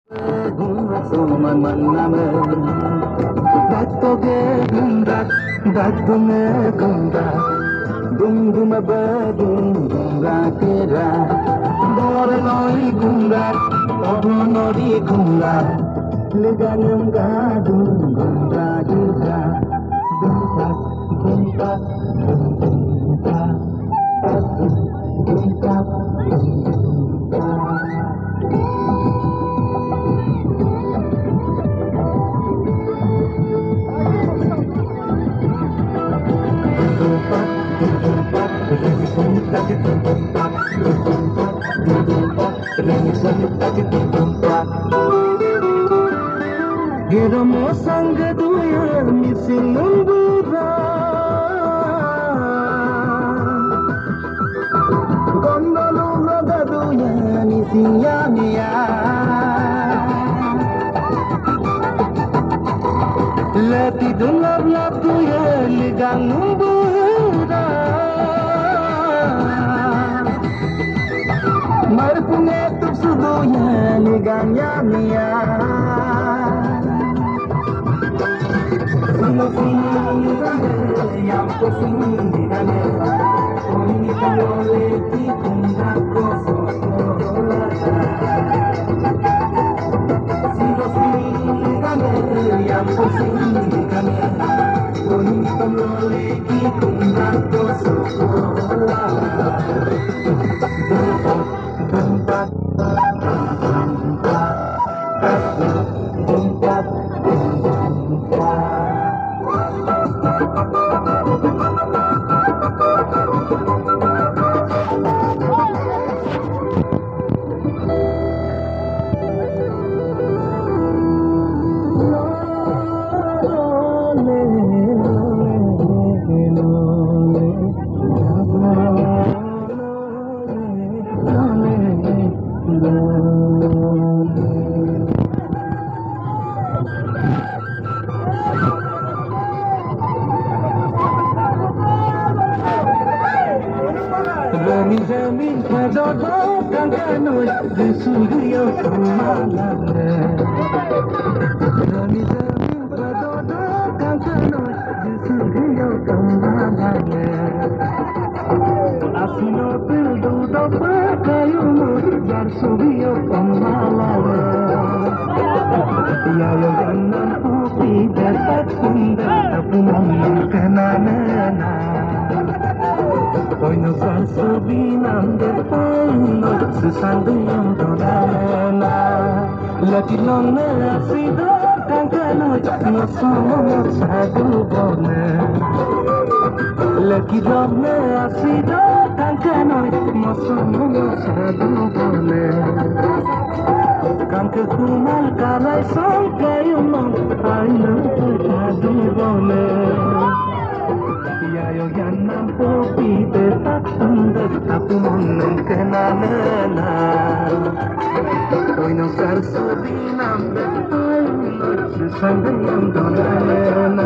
Soman maname Daktoge gundak Daktume gundak Dum dum ba dum gunga tera Dor noi gundak Odonori gundak Leganyam ga dum gunga tera Dumpak dumpak dumpak Dumpak dumpak Geramo sangga duya misinundura Gondolu naga duya misinyania Lati dunab lab duya ligang numbura Marpunge tup suduya liganya mia Sino yang pusing di kane Oni kalole ti kunda koso Sino yang pusing di kane Oni kalole ti kunda koso Zamin kadodo kankanoi Suryo kumalane Zamin kadodo kankanoi Suryo kumalane Asino pildo do pakayumu Dar Suryo kumalane Yayo ganam pupi dapat kunda Tapi namun kenanana Hoy nos van subinando el fondo, susando yung tonalena. Latilong na sido kang kanoy, nasumong sa dubone. Latilong na sido kang kanoy, nasumong sa dubone. Kang kakumal kalay song kayong mong, ay nang sa dubone. Yayo yan ang pupite at sundat ako mong kananana Hoy nang sarsabi ng betay Nagsasanday ang donana